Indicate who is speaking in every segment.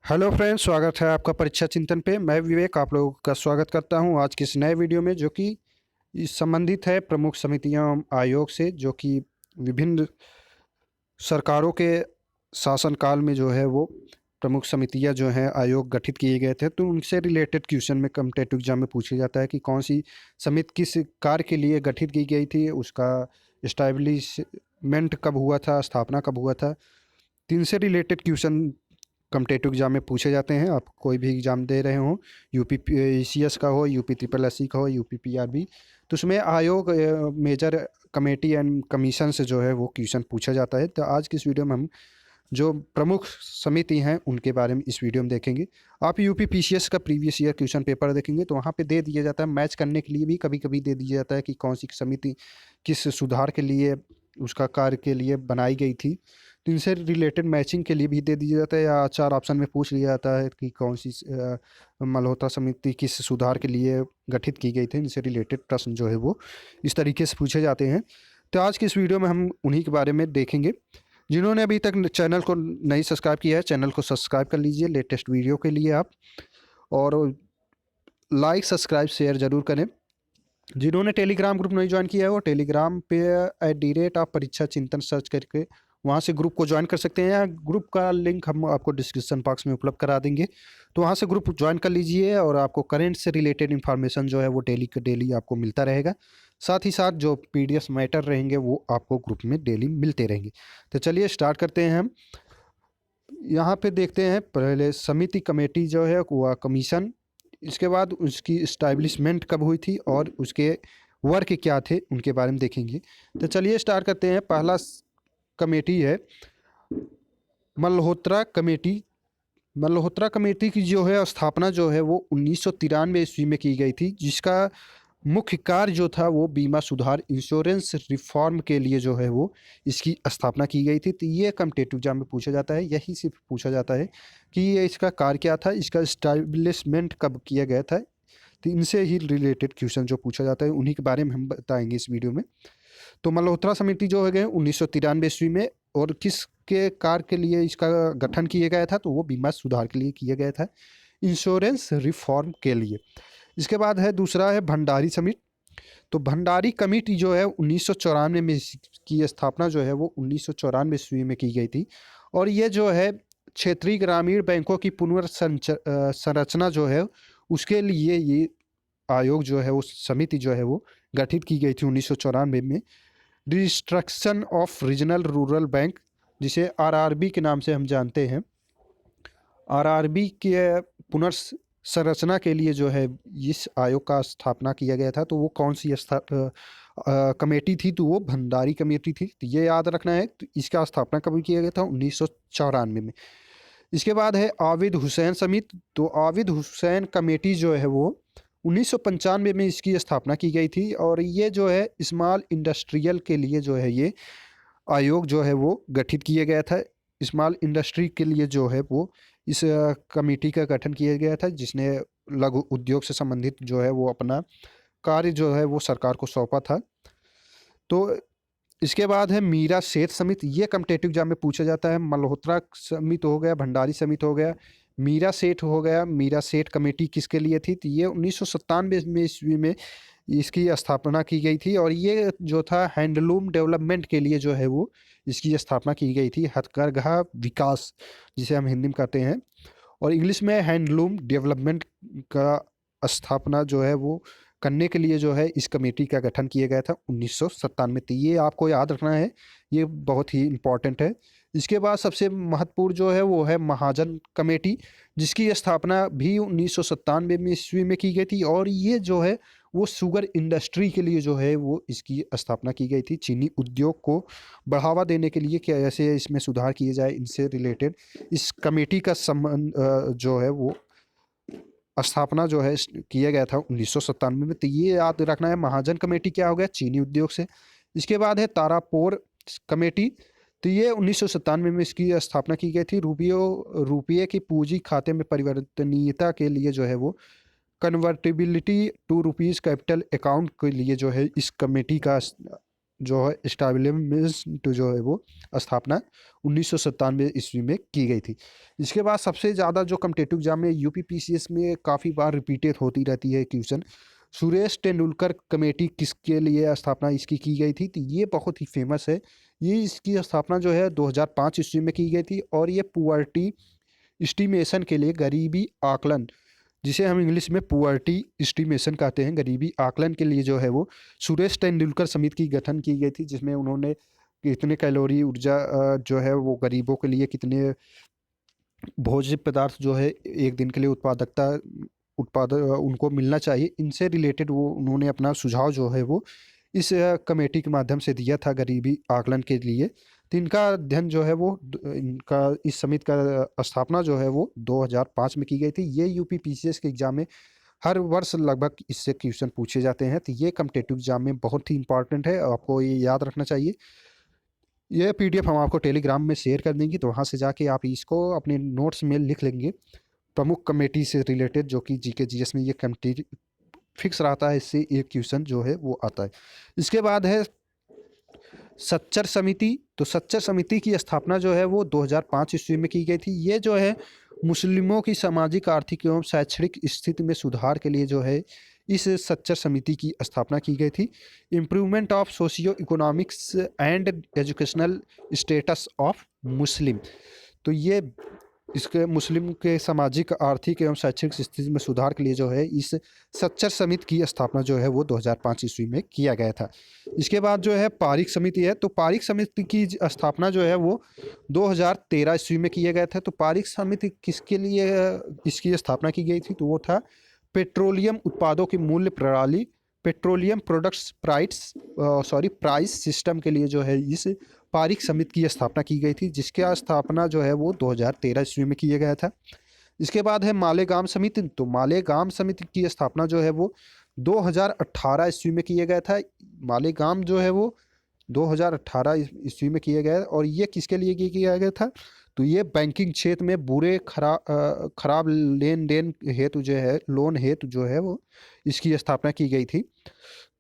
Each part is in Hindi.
Speaker 1: हेलो फ्रेंड्स, स्वागत है आपका परीक्षा चिंतन पे। मैं विवेक आप लोगों का स्वागत करता हूं आज के इस नए वीडियो में, जो कि इस संबंधित है प्रमुख समितियां आयोग से, जो कि विभिन्न सरकारों के शासनकाल में जो है वो प्रमुख समितियां जो हैं आयोग गठित किए गए थे। तो उनसे रिलेटेड क्वेश्चन में कॉम्पिटिटिव एग्जाम में पूछा जाता है कि कौन सी समिति किस कार्य के लिए गठित की गई थी, उसका इस्टेब्लिशमेंट कब हुआ था, स्थापना कब हुआ था। तो इनसे रिलेटेड क्वेश्चन कॉम्पिटिटिव एग्जाम में पूछे जाते हैं। आप कोई भी एग्जाम दे रहे हो, यूपी ईसीएस का हो, यूपी ट्रिपल एससी का हो, यूपी पीआरबी, तो उसमें आयोग मेजर कमेटी एंड कमीशन से जो है वो क्वेश्चन पूछा जाता है। तो आज की इस वीडियो में हम जो प्रमुख समिति हैं उनके बारे में इस वीडियो में देखेंगे। आप यूपी पीसीएस का प्रीवियस ईयर क्वेश्चन पेपर देखेंगे तो वहाँ पे दे दिया जाता है, मैच करने के लिए भी कभी कभी दे दिया जाता है कि कौन सी समिति किस सुधार के लिए, उसका कार्य के लिए बनाई गई थी। तो इनसे रिलेटेड मैचिंग के लिए भी दे दिया जाता है, या 4 ऑप्शन में पूछ लिया जाता है कि कौन सी मल्होत्रा समिति किस सुधार के लिए गठित की गई थी। इनसे रिलेटेड प्रश्न जो है वो इस तरीके से पूछे जाते हैं। तो आज की इस वीडियो में हम उन्हीं के बारे में देखेंगे। जिन्होंने अभी तक चैनल को नहीं सब्सक्राइब किया है, चैनल को सब्सक्राइब कर लीजिए लेटेस्ट वीडियो के लिए आप, और लाइक सब्सक्राइब शेयर ज़रूर करें। जिन्होंने टेलीग्राम ग्रुप नहीं ज्वाइन किया है वो टेलीग्राम पे @ परीक्षा चिंतन सर्च करके वहाँ से ग्रुप को ज्वाइन कर सकते हैं, या ग्रुप का लिंक हम आपको डिस्क्रिप्शन बॉक्स में उपलब्ध करा देंगे। तो वहाँ से ग्रुप ज्वाइन कर लीजिए और आपको करंट से रिलेटेड इन्फॉर्मेशन जो है वो डेली का डेली आपको मिलता रहेगा। साथ ही साथ जो पीडीएफ मैटर रहेंगे वो आपको ग्रुप में डेली मिलते रहेंगे। तो चलिए स्टार्ट करते हैं हम। यहाँ पे देखते हैं पहले समिति कमेटी जो है वो कमीशन, इसके बाद उसकी इस्टेब्लिशमेंट कब हुई थी और उसके वर्क क्या थे उनके बारे में देखेंगे। तो चलिए स्टार्ट करते हैं। पहला कमेटी है मल्होत्रा कमेटी। मल्होत्रा कमेटी की जो है स्थापना जो है वो 1993 ईस्वी में की गई थी, जिसका मुख्य कार्य जो था वो बीमा सुधार, इंश्योरेंस रिफॉर्म के लिए जो है वो इसकी स्थापना की गई थी। तो ये कॉम्पिटिटिव एग्जाम में पूछा जाता है, यही सिर्फ पूछा जाता है कि ये इसका कार्य क्या था, इसका इस्टेब्लिशमेंट कब किया गया था। तो इनसे ही रिलेटेड क्वेश्चन जो पूछा जाता है उन्हीं के बारे में हम बताएंगे इस वीडियो में। तो मल्होत्रा समिति जो है गए 1993 ईस्वी में, और किसके कार्य के लिए इसका गठन किया गया था, तो वो बीमा सुधार के लिए किया गया था, इंश्योरेंस रिफॉर्म के लिए। इसके बाद है दूसरा है भंडारी समिति। तो भंडारी कमेटी जो है 1994 में की स्थापना जो है वो 1994 ईस्वी में की गई थी, और ये जो है क्षेत्रीय ग्रामीण बैंकों की पुनर्संरचना जो है उसके लिए ये आयोग जो है वो समिति जो है वो गठित की गई थी 1994 में। Restriction of regional rural bank, जिसे आरआरबी के नाम से हम जानते हैं, आरआरबी के पुनर्संरचना के लिए जो है इस आयोग का स्थापना किया गया था। तो वो कौन सी कमेटी थी, तो वो भंडारी कमेटी थी। तो ये याद रखना है। तो इसका स्थापना कब किया गया था, 1994 में। इसके बाद है आबिद हुसैन समिति। तो आबिद हुसैन कमेटी जो है वो 1995 में इसकी स्थापना की गई थी, और ये जो है स्मॉल इंडस्ट्रियल के लिए जो है ये आयोग जो है वो गठित किया गया था। स्मॉल इंडस्ट्री के लिए जो है वो इस कमेटी का गठन किया गया था, जिसने लघु उद्योग से संबंधित जो है वो अपना कार्य जो है वो सरकार को सौंपा था। तो इसके बाद है मीरा सेठ समिति। ये कॉम्पिटिटिव एग्जाम में पूछा जाता है। मल्होत्रा समिति हो गया, भंडारी समिति हो गया, मीरा सेठ हो गया। मीरा सेठ कमेटी किसके लिए थी, तो ये 1997 में ईस्वी में इसकी स्थापना की गई थी, और ये जो था हैंडलूम डेवलपमेंट के लिए जो है वो इसकी स्थापना की गई थी। हथकरघा विकास जिसे हम हिंदी में कहते हैं, और इंग्लिश में हैंडलूम डेवलपमेंट का स्थापना जो है वो करने के लिए जो है इस कमेटी का गठन किया गया था 1997 में। तो ये आपको याद रखना है, ये बहुत ही इम्पोर्टेंट है। इसके बाद सबसे महत्वपूर्ण जो है वो है महाजन कमेटी, जिसकी स्थापना भी 1997 में ईस्वी में की गई थी, और ये जो है वो शुगर इंडस्ट्री के लिए जो है वो इसकी स्थापना की गई थी। चीनी उद्योग को बढ़ावा देने के लिए कैसे इसमें सुधार किए जाए, इनसे रिलेटेड इस कमेटी का संबंध जो है वो स्थापना जो है किया गया था 1997 में। तो ये याद रखना है, महाजन कमेटी क्या हो गया, चीनी उद्योग से। इसके बाद है तारापोर कमेटी। तो ये 1997 में इसकी स्थापना की गई थी। रुपये की पूंजी खाते में परिवर्तनीयता के लिए जो है वो convertibility to rupees capital account के लिए जो है इस कमेटी का जो है एस्टैब्लिशमेंट जो है वो स्थापना 1997 ईस्वी में की गई थी। इसके बाद सबसे ज़्यादा जो कॉम्पिटिटिव एग्जाम में यूपीपीसीएस में काफ़ी बार रिपीटेड होती रहती है क्वेश्चन, सुरेश तेंदुलकर कमेटी किसके लिए स्थापना इसकी की गई थी, तो ये बहुत ही फेमस है। ये इसकी स्थापना जो है 2005 ईस्वी में की गई थी और ये पुअर्टी एस्टिमेशन के लिए, गरीबी आकलन, जिसे हम इंग्लिश में पुअर्टी एस्टिमेशन कहते हैं, गरीबी आकलन के लिए जो है वो सुरेश तेंदुलकर समिति की गठन की गई थी, जिसमें उन्होंने कितने कैलोरी ऊर्जा जो है वो गरीबों के लिए कितने भोज्य पदार्थ जो है एक दिन के लिए उत्पाद उनको मिलना चाहिए, इनसे रिलेटेड वो उन्होंने अपना सुझाव जो है वो इस कमेटी के माध्यम से दिया था गरीबी आकलन के लिए। तो इनका अध्ययन जो है वो इनका इस समिति का स्थापना जो है वो 2005 में की गई थी। ये यूपीपीसीएस के एग्जाम में हर वर्ष लगभग इससे क्वेश्चन पूछे जाते हैं, तो ये कॉम्पिटिटिव एग्जाम में बहुत ही इंपॉर्टेंट है, आपको ये याद रखना चाहिए। ये पीडीएफ हम आपको टेलीग्राम में शेयर कर देंगे, तो वहाँ से जाके आप इसको अपने नोट्स में लिख लेंगे। प्रमुख कमेटी से रिलेटेड जो कि जीके जीएस में ये कमेटी फिक्स रहता है, इससे एक क्वेश्चन जो है वो आता है। इसके बाद है सच्चर समिति। तो सच्चर समिति की स्थापना जो है वो 2005 ईस्वी में की गई थी। ये जो है मुस्लिमों की सामाजिक, आर्थिक एवं शैक्षणिक स्थिति में सुधार के लिए जो है इस सच्चर समिति की स्थापना की गई थी। Improvement of socio economics and educational status of Muslim. तो ये इसके मुस्लिम के सामाजिक, आर्थिक एवं शैक्षिक स्थिति में सुधार के लिए जो है इस सच्चर समिति की स्थापना जो है वो 2005 ईस्वी में किया गया था। इसके बाद जो है पारीख समिति है। तो पारीख समिति की स्थापना जो है वो 2013 ईस्वी में किया गया था। तो पारीख समिति किसके लिए इसकी स्थापना की गई थी, तो वो था पेट्रोलियम उत्पादों की मूल्य प्रणाली, पेट्रोलियम प्रोडक्ट्स प्राइस सिस्टम के लिए जो है इस पारीख समिति की स्थापना की गई थी, जिसकी स्थापना जो है वो 2013 ईस्वी में किया गया था। इसके बाद है मालेगाम समिति। तो मालेगाम समिति की स्थापना जो है वो 2018 ईस्वी में किया गया था। मालेगाम जो है वो 2018 ईस्वी में किया गया और ये किसके लिए किया गया था, तो ये बैंकिंग क्षेत्र में बुरे खराब लेन देन हेतु जो है, लोन हेतु जो है वो इसकी स्थापना की गई थी।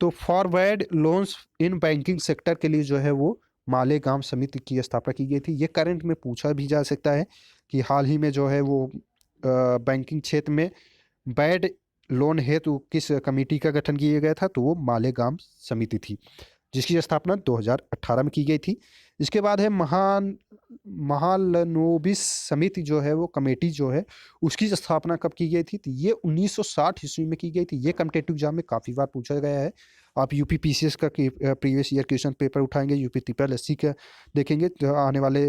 Speaker 1: तो forward loans in banking sector के लिए जो है वो मालेगाम समिति की स्थापना की गई थी। ये करंट में पूछा भी जा सकता है कि हाल ही में जो है वो बैंकिंग क्षेत्र में बैड लोन हेतु किस कमेटी का गठन किया गया था, तो वो मालेगाम समिति थी, जिसकी स्थापना 2018 में की गई थी। इसके बाद है महालनोबिस समिति जो है वो कमेटी जो है उसकी स्थापना कब की गई थी, तो ये 1960 ईस्वी में की गई थी। ये कॉम्पिटिटिव एग्जाम में काफ़ी बार पूछा गया है। आप यूपीपीसीएस का प्रीवियस ईयर क्वेश्चन पेपर उठाएंगे, यूपी ट्रिपल एससी का देखेंगे, तो आने वाले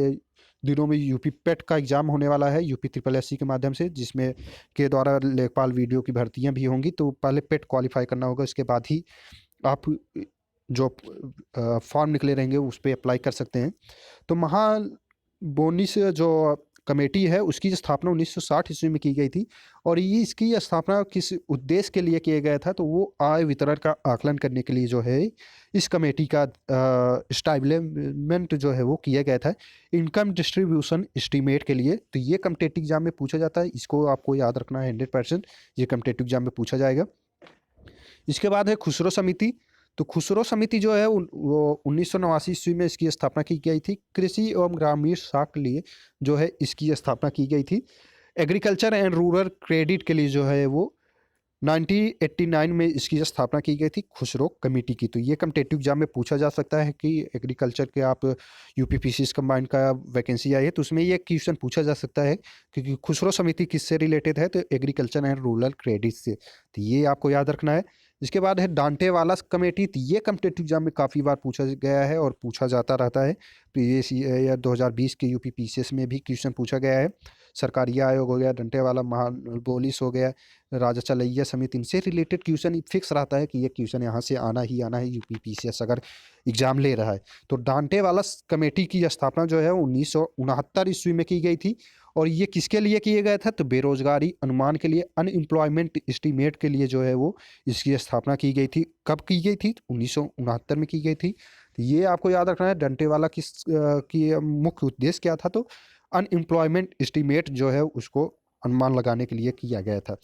Speaker 1: दिनों में यूपी पेट का एग्जाम होने वाला है यूपी ट्रिपल एससी के माध्यम से, जिसमें के द्वारा लेखपाल वीडियो की भर्तियां भी होंगी। तो पहले पेट क्वालिफाई करना होगा, इसके बाद ही आप जो फॉर्म निकले रहेंगे उस पर अप्लाई कर सकते हैं। तो महाबोनिस जो कमेटी है उसकी स्थापना 1960 ईस्वी में की गई थी और ये इसकी स्थापना किस उद्देश्य के लिए किया गया था, तो वो आय वितरण का आकलन करने के लिए जो है इस कमेटी का एस्टैब्लिशमेंट जो है वो किया गया था, इनकम डिस्ट्रीब्यूशन एस्टीमेट के लिए। तो ये कॉम्पिटिटिव एग्जाम में पूछा जाता है, इसको आपको याद रखना है 100%, ये कॉम्पिटिटिव एग्जाम में पूछा जाएगा। इसके बाद है खुसरो समिति। तो खुसरो समिति जो है वो 1989 ईस्वी में इसकी स्थापना की गई थी। कृषि एवं ग्रामीण साख के लिए जो है इसकी स्थापना की गई थी। एग्रीकल्चर एंड रूरल क्रेडिट के लिए जो है वो 1989 में इसकी स्थापना की गई थी खुसरो कमेटी की। तो ये कॉम्पिटिटिव एग्जाम में पूछा जा सकता है कि एग्रीकल्चर के आप यूपीपीसीएस कंबाइंड का वैकेंसी आई है तो उसमें ये क्वेश्चन पूछा जा सकता है, क्योंकि खुसरो समिति किससे रिलेटेड है, तो एग्रीकल्चर एंड रूरल क्रेडिट से। तो ये आपको याद रखना है। इसके बाद है डांटेवाला कमेटी। तो ये कॉम्पिटिटिव एग्जाम में काफ़ी बार पूछा गया है और पूछा जाता रहता है। प्रीवियस ईयर 2020 के यूपीपीसीएस में भी क्वेश्चन पूछा गया है। सरकारिया आयोग हो गया, डंटेवाला महाबोलिस हो गया, राजा चलैया समिति, इनसे रिलेटेड क्वेश्चन फिक्स रहता है कि ये क्वेश्चन यहाँ से आना ही आना है यूपीपीसीएस अगर एग्जाम ले रहा है। तो डांटेवाला कमेटी की स्थापना जो है 1969 ईस्वी में की गई थी और ये किसके लिए किया गया था, तो बेरोजगारी अनुमान के लिए, अनएम्प्लॉयमेंट एस्टीमेट के लिए जो है वो इसकी स्थापना की गई थी। कब की गई थी, 1969 में की गई थी। तो ये आपको याद रखना है। डंटेवाला की मुख्य उद्देश्य क्या था, तो अनएम्प्लॉयमेंट एस्टीमेट जो है उसको अनुमान लगाने के लिए किया गया था।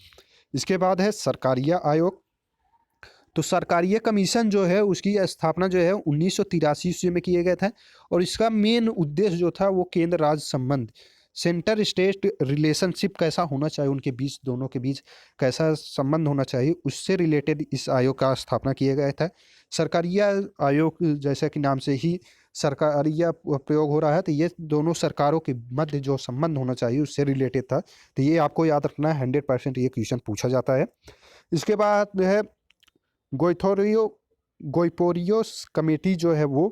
Speaker 1: इसके बाद है सरकारिया आयोग। तो सरकारीय कमीशन जो है उसकी स्थापना जो है 1983 ईस्वी में किया गया था और इसका मेन उद्देश्य जो था वो केंद्र राज्य संबंध, सेंटर स्टेट रिलेशनशिप कैसा होना चाहिए, उनके बीच, दोनों के बीच कैसा संबंध होना चाहिए, उससे रिलेटेड इस आयोग का स्थापना किया गया था। सरकारीय आयोग जैसा कि नाम से ही सरकारीय प्रयोग हो रहा है, तो ये दोनों सरकारों के मध्य जो संबंध होना चाहिए उससे रिलेटेड था। तो ये आपको याद रखना है, 100% ये क्वेश्चन पूछा जाता है। इसके बाद है गोइथोरियो गोइपोरियोस कमेटी जो है वो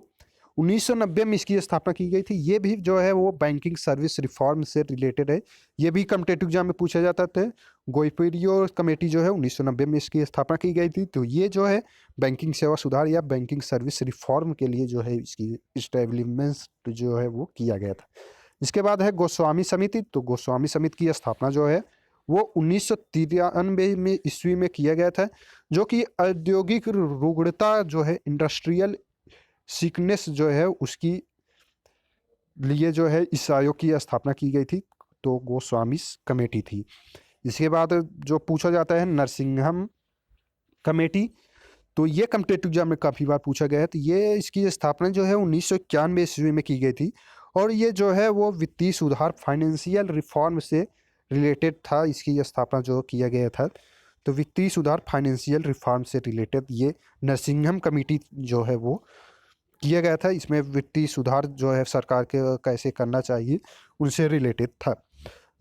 Speaker 1: 1990 में इसकी स्थापना की गई थी। ये भी जो है वो बैंकिंग सर्विस रिफॉर्म से रिलेटेड है। ये भी कॉम्पिटिटिव एग्जाम में पूछा जाता था। गोइपोरियो कमेटी जो है 1990 में इसकी स्थापना की गई थी। तो ये जो है बैंकिंग सेवा सुधार या बैंकिंग सर्विस रिफॉर्म के लिए जो है इसकी इस्टेब्लिशमेंट जो है वो किया गया था। इसके बाद है गोस्वामी समिति। तो गोस्वामी समिति की स्थापना जो है वो 1993 में ईस्वी में किया गया था, जो कि औद्योगिक रुग्णता जो है, इंडस्ट्रियल सिकनेस जो है उसकी लिए जो है इस आयोग की स्थापना की गई थी। तो गोस्वामी कमेटी थी। इसके बाद जो पूछा जाता है नरसिंहम कमेटी। तो ये कॉम्पिटिटिव एग्जाम में काफ़ी बार पूछा गया है। तो ये इसकी स्थापना जो है 1991 ईस्वी में की गई थी और ये जो है वो वित्तीय सुधार, फाइनेंशियल रिफॉर्म से रिलेटेड था। इसकी स्थापना जो किया गया था, तो वित्तीय सुधार, फाइनेंशियल रिफॉर्म से रिलेटेड ये नरसिंहम कमेटी जो है वो किया गया था। इसमें वित्तीय सुधार जो है सरकार के कैसे करना चाहिए उनसे रिलेटेड था।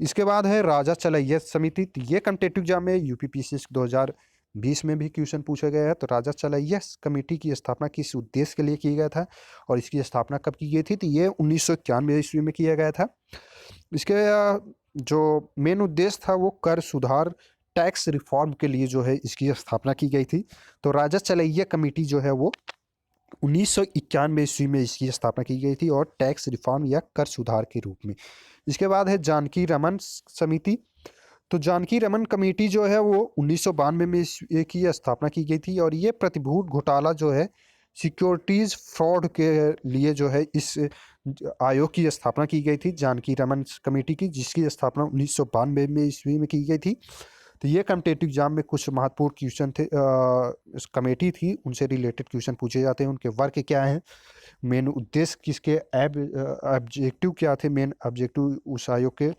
Speaker 1: इसके बाद है राजा चलैया समिति। तो ये कॉम्पिटिटिव एग्जाम में यूपीपीएससी 2020 में भी क्वेश्चन पूछा गया है। तो राजा चलैया कमेटी की स्थापना किस उद्देश्य के लिए किया गया था और इसकी स्थापना कब की गई थी? तो ये 1991 ईस्वी में किया गया था। इसके जो मेन उद्देश्य था वो कर सुधार, टैक्स रिफॉर्म के लिए जो है इसकी स्थापना की गई थी। तो राजा चलैया कमेटी जो है वो 1991 ईस्वी में इसकी स्थापना की गई थी और टैक्स रिफॉर्म या कर सुधार के रूप में। इसके बाद है जानकी रमन समिति। तो जानकी रमन कमेटी जो है वो 1992 में की स्थापना की गई थी और ये प्रतिभूति घोटाला जो है, सिक्योरिटीज फ्रॉड के लिए जो है इस आयोग की स्थापना की गई थी, जानकी रमन कमेटी की, जिसकी स्थापना 1992 में ईस्वी में की गई थी। तो ये कॉम्पिटिटिव एग्जाम में कुछ महत्वपूर्ण क्वेश्चन थे, इस कमेटी थी उनसे रिलेटेड क्वेश्चन पूछे जाते हैं। उनके वर्क क्या हैं, मेन उद्देश्य किसके, ऑब्जेक्टिव क्या थे, मेन ऑब्जेक्टिव उस आयोग के,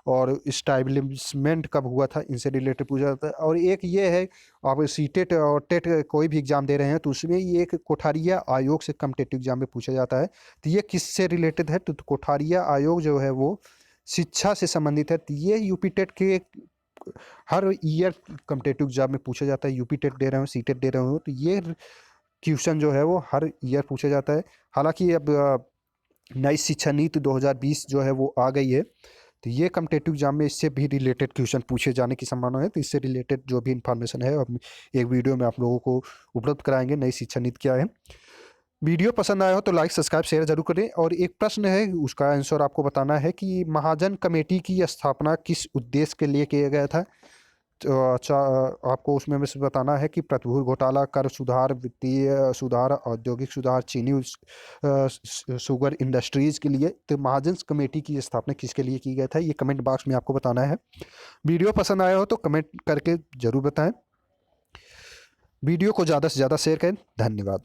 Speaker 1: और इस्टेब्लिशमेंट कब हुआ था, इनसे रिलेटेड पूछा जाता है। और एक ये है, आप सीटेट और टेट कोई भी एग्जाम दे रहे हैं तो उसमें ये एक कोठारिया आयोग से कॉम्पिटिटिव एग्जाम में पूछा जाता है। तो ये किससे रिलेटेड है? तो कोठारिया आयोग जो है वो शिक्षा से संबंधित है। तो ये यूपी टेट के हर ईयर कॉम्पिटिटिव एग्जाम में पूछा जाता है। यूपी टेट दे रहे हो, सी टेट दे रहे हो, तो ये क्वेश्चन जो है वो हर ईयर पूछा जाता है। हालांकि अब नई शिक्षा नीति 2020 जो है वो आ गई है, तो ये कॉम्पिटिटिव एग्जाम में इससे भी रिलेटेड क्वेश्चन पूछे जाने की संभावना है। तो इससे रिलेटेड जो भी इंफॉर्मेशन है हम एक वीडियो में आप लोगों को उपलब्ध कराएंगे, नई शिक्षा नीति क्या है। वीडियो पसंद आया हो तो लाइक, सब्सक्राइब, शेयर जरूर करें। और एक प्रश्न है, उसका आंसर आपको बताना है कि महाजन कमेटी की स्थापना किस उद्देश्य के लिए किया गया था। तो आपको उसमें से बताना है कि प्रतिभूति घोटाला, कर सुधार, वित्तीय सुधार, औद्योगिक सुधार, चीनी शुगर इंडस्ट्रीज के लिए। तो महाजन कमेटी की स्थापना किसके लिए की गया था, ये कमेंट बॉक्स में आपको बताना है। वीडियो पसंद आया हो तो कमेंट करके जरूर बताएं। वीडियो को ज़्यादा से ज़्यादा शेयर करें। धन्यवाद।